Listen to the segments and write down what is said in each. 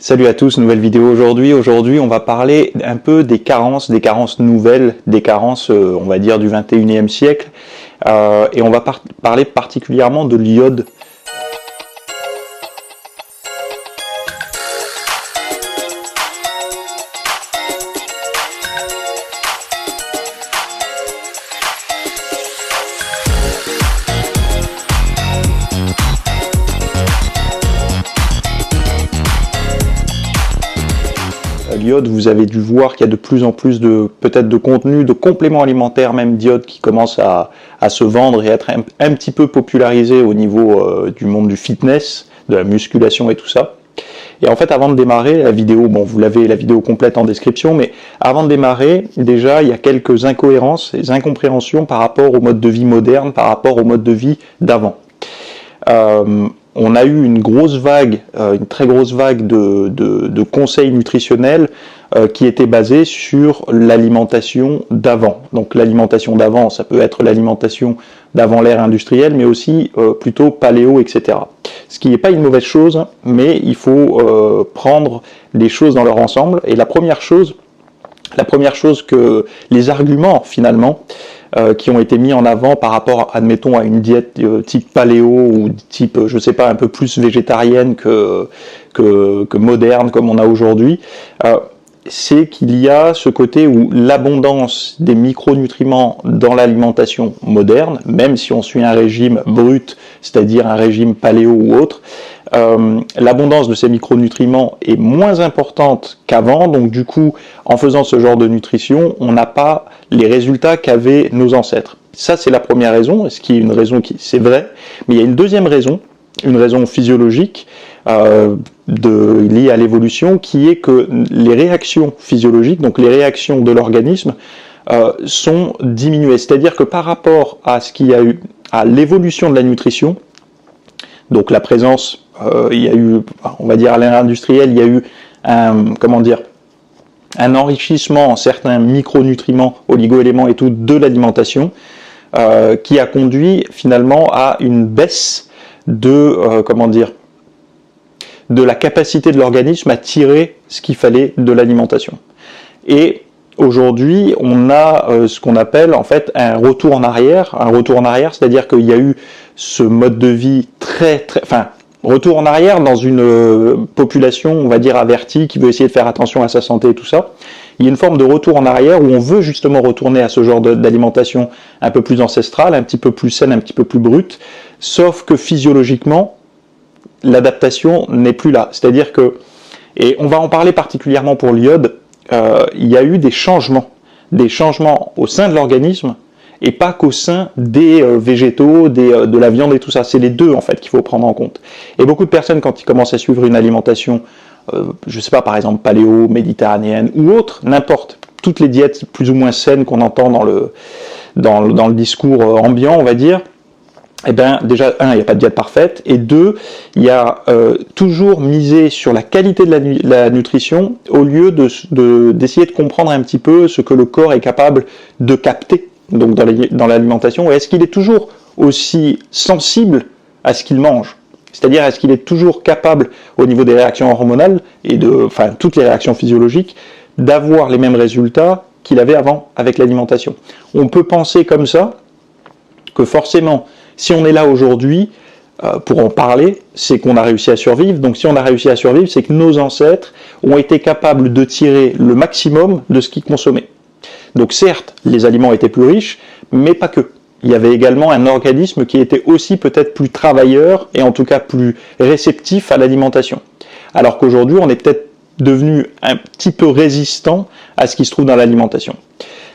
Salut à tous, nouvelle vidéo aujourd'hui. Aujourd'hui, on va parler un peu des carences nouvelles, des carences, on va dire, du 21e siècle. Et on va parler particulièrement de l'iode. L'iode, vous avez dû voir qu'il y a de plus en plus peut-être de contenu, de compléments alimentaires même d'iode qui commencent à se vendre et être un petit peu popularisés au niveau du monde du fitness, de la musculation et tout ça. Et en fait, avant de démarrer la vidéo, bon, vous l'avez la vidéo complète en description, mais avant de démarrer, déjà, il y a quelques incohérences et incompréhensions par rapport au mode de vie moderne, par rapport au mode de vie d'avant. On a eu une grosse vague, une très grosse vague de conseils nutritionnels qui étaient basés sur l'alimentation d'avant. Donc l'alimentation d'avant, ça peut être l'alimentation d'avant l'ère industrielle, mais aussi plutôt paléo, etc. Ce qui n'est pas une mauvaise chose, mais il faut prendre les choses dans leur ensemble. Et la première chose que les arguments finalement qui ont été mis en avant par rapport, admettons, à une diète type paléo ou type, je sais pas, un peu plus végétarienne que moderne comme on a aujourd'hui, c'est qu'il y a ce côté où l'abondance des micronutriments dans l'alimentation moderne, même si on suit un régime brut, c'est-à-dire un régime paléo ou autre, l'abondance de ces micronutriments est moins importante qu'avant, donc du coup, en faisant ce genre de nutrition, on n'a pas les résultats qu'avaient nos ancêtres. Ça, c'est la première raison, ce qui est une raison qui, c'est vrai, mais il y a une deuxième raison, une raison physiologique, liée à l'évolution, qui est que les réactions physiologiques, donc les réactions de l'organisme, sont diminuées. C'est-à-dire que par rapport à ce qu'il y a eu, à l'évolution de la nutrition, donc la présence, il y a eu, on va dire à l'ère industrielle, il y a eu un enrichissement en certains micronutriments, oligo-éléments et tout de l'alimentation, qui a conduit finalement à une baisse de la capacité de l'organisme à tirer ce qu'il fallait de l'alimentation. Et aujourd'hui, on a ce qu'on appelle en fait un retour en arrière, c'est-à-dire qu'il y a eu ce mode de vie retour en arrière dans une population, on va dire, avertie, qui veut essayer de faire attention à sa santé et tout ça. Il y a une forme de retour en arrière où on veut justement retourner à ce genre d'alimentation un peu plus ancestrale, un petit peu plus saine, un petit peu plus brute, sauf que physiologiquement, l'adaptation n'est plus là. C'est-à-dire que, et on va en parler particulièrement pour l'iode, il y a eu des changements au sein de l'organisme, et pas qu'au sein des végétaux, de la viande et tout ça. C'est les deux, en fait, qu'il faut prendre en compte. Et beaucoup de personnes, quand ils commencent à suivre une alimentation, je sais pas, par exemple, paléo, méditerranéenne ou autre, n'importe, toutes les diètes plus ou moins saines qu'on entend dans le discours ambiant, on va dire, eh bien, déjà, un, il n'y a pas de diète parfaite, et deux, il y a toujours misé sur la qualité de la nutrition, au lieu d'essayer de comprendre un petit peu ce que le corps est capable de capter, donc dans l'alimentation, et est-ce qu'il est toujours aussi sensible à ce qu'il mange? C'est-à-dire, est-ce qu'il est toujours capable, au niveau des réactions hormonales, et toutes les réactions physiologiques, d'avoir les mêmes résultats qu'il avait avant avec l'alimentation? On peut penser comme ça, que forcément, si on est là aujourd'hui, pour en parler, c'est qu'on a réussi à survivre. Donc si on a réussi à survivre, c'est que nos ancêtres ont été capables de tirer le maximum de ce qu'ils consommaient. Donc certes, les aliments étaient plus riches, mais pas que. Il y avait également un organisme qui était aussi peut-être plus travailleur, et en tout cas plus réceptif à l'alimentation. Alors qu'aujourd'hui, on est peut-être devenu un petit peu résistant à ce qui se trouve dans l'alimentation.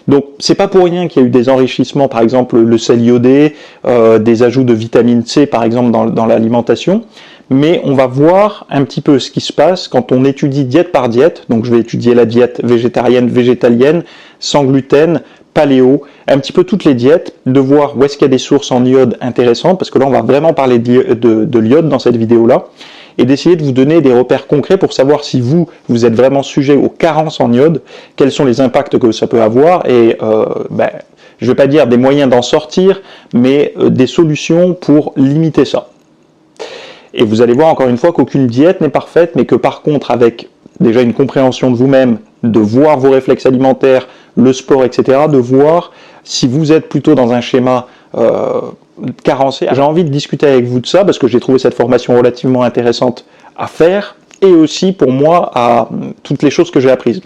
Donc c'est pas pour rien qu'il y a eu des enrichissements, par exemple le sel iodé, des ajouts de vitamine C par exemple dans l'alimentation, mais on va voir un petit peu ce qui se passe quand on étudie diète par diète. Donc je vais étudier la diète végétarienne, végétalienne, sans gluten, paléo, un petit peu toutes les diètes, de voir où est-ce qu'il y a des sources en iode intéressantes, parce que là on va vraiment parler de l'iode dans cette vidéo-là, et d'essayer de vous donner des repères concrets pour savoir si vous êtes vraiment sujet aux carences en iode, quels sont les impacts que ça peut avoir, et je ne vais pas dire des moyens d'en sortir, mais des solutions pour limiter ça. Et vous allez voir encore une fois qu'aucune diète n'est parfaite, mais que par contre, avec déjà une compréhension de vous-même, de voir vos réflexes alimentaires, le sport, etc., de voir si vous êtes plutôt dans un schéma carencé. J'ai envie de discuter avec vous de ça, parce que j'ai trouvé cette formation relativement intéressante à faire, et aussi pour moi à toutes les choses que j'ai apprises.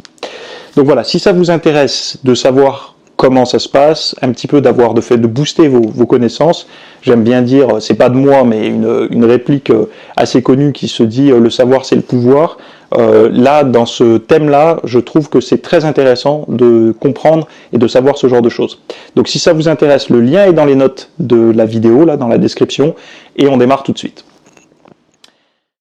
Donc voilà, si ça vous intéresse de savoir comment ça se passe, un petit peu d'avoir de booster vos connaissances. J'aime bien dire, c'est pas de moi, mais une réplique assez connue qui se dit le savoir c'est le pouvoir. Là, dans ce thème-là, je trouve que c'est très intéressant de comprendre et de savoir ce genre de choses. Donc si ça vous intéresse, le lien est dans les notes de la vidéo, là, dans la description, et on démarre tout de suite.